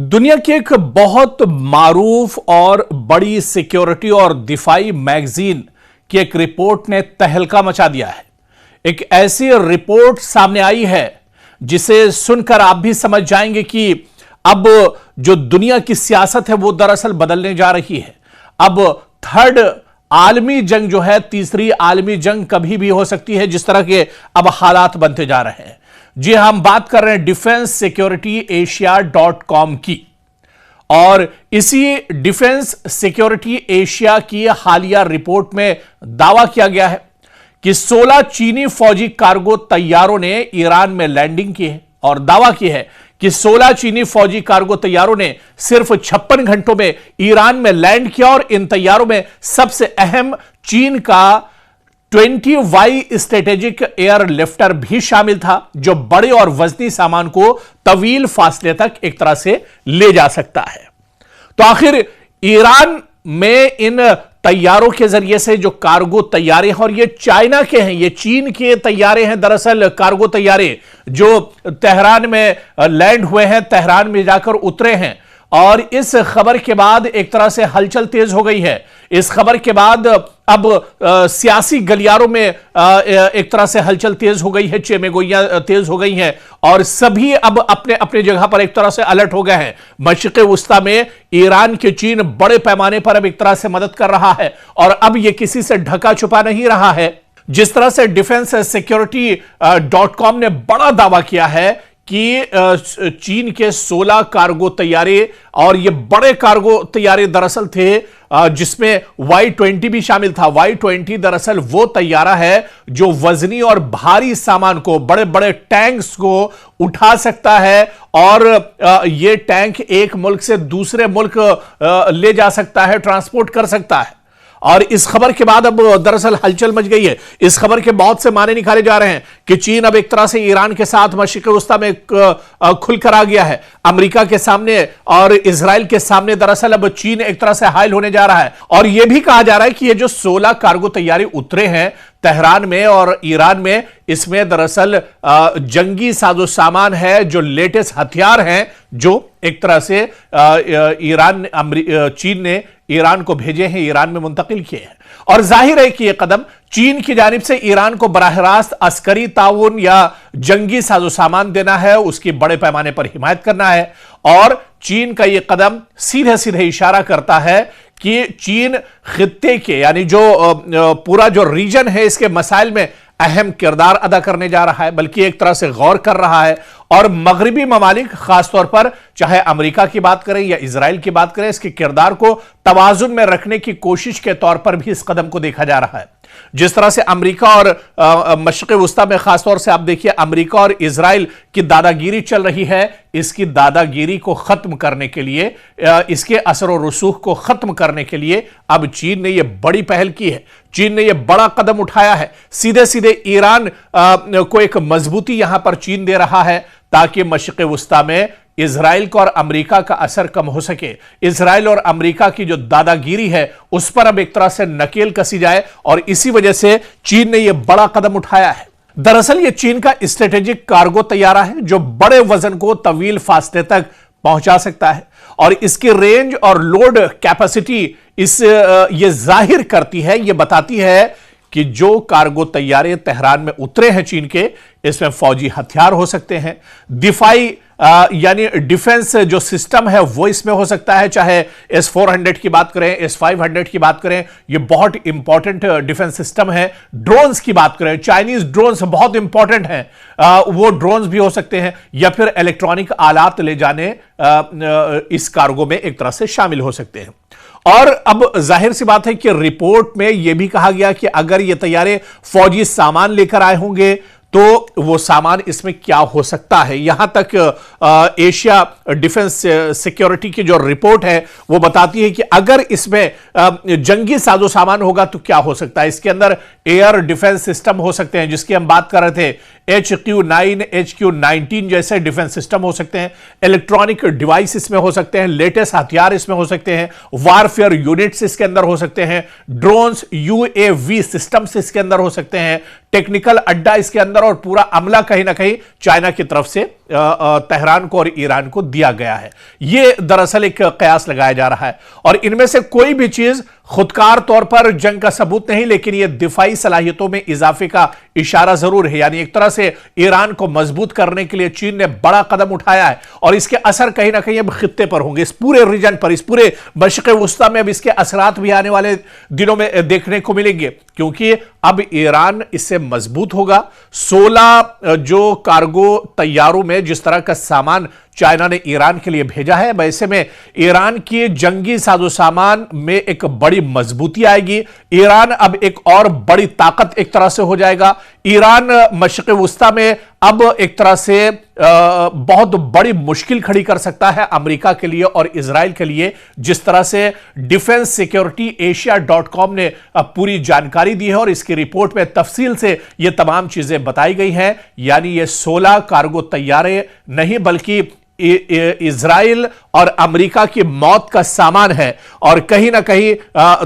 दुनिया की एक बहुत मारूफ और बड़ी सिक्योरिटी और दिफाई मैगजीन की एक रिपोर्ट ने तहलका मचा दिया है। एक ऐसी रिपोर्ट सामने आई है जिसे सुनकर आप भी समझ जाएंगे कि अब जो दुनिया की सियासत है वो दरअसल बदलने जा रही है। अब थर्ड आलमी जंग जो है, तीसरी आलमी जंग कभी भी हो सकती है, जिस तरह के अब हालात बनते जा रहे हैं। जी हम बात कर रहे हैं डिफेंस सिक्योरिटी एशिया.com की, और इसी डिफेंस सिक्योरिटी एशिया की हालिया रिपोर्ट में दावा किया गया है कि 16 चीनी फौजी कार्गो तैयारों ने ईरान में लैंडिंग की है, और दावा की है कि 16 चीनी फौजी कार्गो तैयारों ने सिर्फ 56 घंटों में ईरान में लैंड किया, और इन तैयारों में सबसे अहम चीन का 20Y स्ट्रेटेजिक एयर लिफ्टर भी शामिल था, जो बड़े और वजनी सामान को तवील फासले तक एक तरह से ले जा सकता है। तो आखिर ईरान में इन तैयारों के जरिए से जो कार्गो तैयारे हैं, और ये चाइना के हैं, ये चीन के तैयारे हैं, दरअसल कार्गो तैयारे जो तेहरान में लैंड हुए हैं, तेहरान में जाकर उतरे हैं। और इस खबर के बाद एक तरह से हलचल तेज हो गई है। इस खबर के बाद अब सियासी गलियारों में एक तरह से हलचल तेज हो गई है, चेमेगोइयां तेज हो गई हैं, और सभी अब अपने अपने जगह पर एक तरह से अलर्ट हो गए हैं। मशरिक़ वुस्ता में ईरान के चीन बड़े पैमाने पर अब एक तरह से मदद कर रहा है, और अब यह किसी से ढका छुपा नहीं रहा है। जिस तरह से डिफेंस सिक्योरिटी.com ने बड़ा दावा किया है कि चीन के 16 कार्गो तैयारे, और ये बड़े कार्गो तैयारे दरअसल थे जिसमें Y-20 भी शामिल था। Y-20 दरअसल वो तैयारा है जो वजनी और भारी सामान को, बड़े बड़े टैंक्स को उठा सकता है, और ये टैंक एक मुल्क से दूसरे मुल्क ले जा सकता है, ट्रांसपोर्ट कर सकता है। और इस खबर के बाद अब दरअसल हलचल मच गई है। इस खबर के बहुत से माने निकाले जा रहे हैं कि चीन अब एक तरह से ईरान के साथ मशरिक़ वुस्ता में खुलकर आ गया है। अमेरिका के सामने और इजराइल के सामने दरअसल अब चीन एक तरह से हायल होने जा रहा है। और यह भी कहा जा रहा है कि ये जो 16 कार्गो तैयारी उतरे हैं तेहरान में और ईरान में, इसमें दरअसल जंगी साजो सामान है, जो लेटेस्ट हथियार हैं, जो एक तरह से चीन ने ईरान को भेजे हैं, ईरान में मुंतकिल किए हैं। और जाहिर है कि यह कदम चीन की जानिब से ईरान को बराह रास्त अस्करी ताउन या जंगी साजो सामान देना है, उसकी बड़े पैमाने पर हिमायत करना है। और चीन का यह कदम सीधे सीधे इशारा करता है कि चीन खित्ते के, यानी जो पूरा जो रीजन है, इसके मसाइल में अहम किरदार अदा करने जा रहा है, बल्कि एक तरह से गौर कर रहा है। और मगरबी ममालिक, खासतौर पर चाहे अमेरिका की बात करें या इजराइल की बात करें, इसके किरदार को तवाजुन में रखने की कोशिश के तौर पर भी इस कदम को देखा जा रहा है। जिस तरह से अमेरिका और मशरिक़ वुस्ता में खासतौर से आप देखिए अमेरिका और इजराइल की दादागिरी चल रही है, इसकी दादागिरी को खत्म करने के लिए, इसके असर और रसूख को खत्म करने के लिए अब चीन ने यह बड़ी पहल की है। चीन ने यह बड़ा कदम उठाया है। सीधे सीधे ईरान को एक मजबूती यहां पर चीन दे रहा है, ताकि मशरिक़ वुस्ता में इजराइल का और अमेरिका का असर कम हो सके। इजराइल और अमेरिका की जो दादागिरी है उस पर अब एक तरह से नकेल कसी जाए, और इसी वजह से चीन ने यह बड़ा कदम उठाया है। दरअसल यह चीन का स्ट्रेटेजिक कार्गो तैयारा है, जो बड़े वजन को तवील फासले तक पहुंचा सकता है, और इसकी रेंज और लोड कैपेसिटी ये जाहिर करती है, यह बताती है कि जो कार्गो तैयारे तेहरान में उतरे हैं चीन के, इसमें फौजी हथियार हो सकते हैं, दिफाई यानी डिफेंस जो सिस्टम है वो इसमें हो सकता है, चाहे S-400 की बात करें, S-500 की बात करें, ये बहुत इंपॉर्टेंट डिफेंस सिस्टम है। ड्रोन्स की बात करें, चाइनीज ड्रोन्स बहुत इंपॉर्टेंट हैं, वो ड्रोन्स भी हो सकते हैं, या फिर इलेक्ट्रॉनिक आलात ले जाने इस कार्गो में एक तरह से शामिल हो सकते हैं। और अब जाहिर सी बात है कि रिपोर्ट में यह भी कहा गया कि अगर ये तैयारे फौजी सामान लेकर आए होंगे तो वो सामान इसमें क्या हो सकता है। यहां तक एशिया डिफेंस सिक्योरिटी की जो रिपोर्ट है वो बताती है कि अगर इसमें जंगी साजो सामान होगा तो क्या हो सकता है। इसके अंदर एयर डिफेंस सिस्टम हो सकते हैं, जिसकी हम बात कर रहे थे, HQ-9, HQ-19 जैसे डिफेंस सिस्टम हो सकते हैं, इलेक्ट्रॉनिक डिवाइस इसमें हो सकते हैं, लेटेस्ट हथियार इसमें हो सकते हैं, वारफेयर यूनिट्स इसके अंदर हो सकते हैं, ड्रोन्स UAV सिस्टम्स इसके अंदर हो सकते हैं, टेक्निकल अड्डा इसके अंदर और पूरा अमला कहीं ना कहीं चाइना की तरफ से तेहरान को और ईरान को दिया गया है। यह दरअसल एक कयास लगाया जा रहा है और इनमें से कोई भी चीज खुदकार तौर पर जंग का सबूत नहीं, लेकिन यह दिफाई सलाहियतों में इजाफे का इशारा जरूर है। यानी एक तरह से ईरान को मजबूत करने के लिए चीन ने बड़ा कदम उठाया है और इसके असर कहीं ना कहीं अब खित्ते पर होंगे, इस पूरे रीजन पर, इस पूरे मशरिक़ वुस्ता में अब इसके असरात भी आने वाले दिनों में देखने को मिलेंगे, क्योंकि अब ईरान इससे मजबूत होगा। 16 जो कार्गो तैयारों में जिस तरह का सामान चाइना ने ईरान के लिए भेजा है, वैसे में ईरान की जंगी साजो सामान में एक बड़ी मजबूती आएगी। ईरान अब एक और बड़ी ताकत एक तरह से हो जाएगा। ईरान मशरिक़ वुस्ता में अब एक तरह से बहुत बड़ी मुश्किल खड़ी कर सकता है अमेरिका के लिए और इजराइल के लिए, जिस तरह से डिफेंस सिक्योरिटी एशिया.com ने पूरी जानकारी दी है और इसकी रिपोर्ट में तफसील से यह तमाम चीजें बताई गई हैं। यानी ये 16 कार्गो तैयारे नहीं बल्कि इजराइल और अमेरिका की मौत का सामान है और कहीं ना कहीं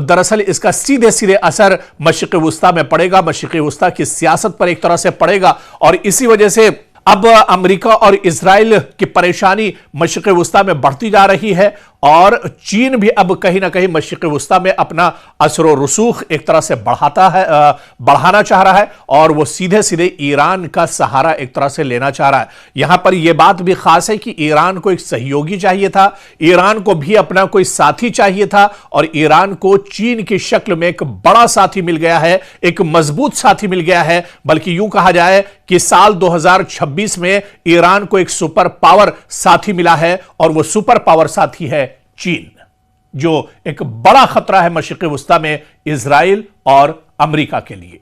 दरअसल इसका सीधे सीधे असर मशरिक़ वुस्ता में पड़ेगा, मशरिक़ वुस्ता की सियासत पर एक तरह से पड़ेगा और इसी वजह से अब अमेरिका और इजराइल की परेशानी मशरिक़ वुस्ता में बढ़ती जा रही है और चीन भी अब कहीं ना कहीं मशरिक़ वुस्ता में अपना असर व रसूख एक तरह से बढ़ाना चाह रहा है और वो सीधे सीधे ईरान का सहारा एक तरह से लेना चाह रहा है। यहां पर यह बात भी खास है कि ईरान को एक सहयोगी चाहिए था, ईरान को भी अपना कोई साथी चाहिए था और ईरान को चीन की शक्ल में एक बड़ा साथी मिल गया है, एक मजबूत साथी मिल गया है। बल्कि यूं कहा जाए कि साल 2026 में ईरान को एक सुपर पावर साथी मिला है और वो सुपर पावर साथी है चीन, जो एक बड़ा खतरा है मशरिक़ वुस्ता में इजराइल और अमेरिका के लिए।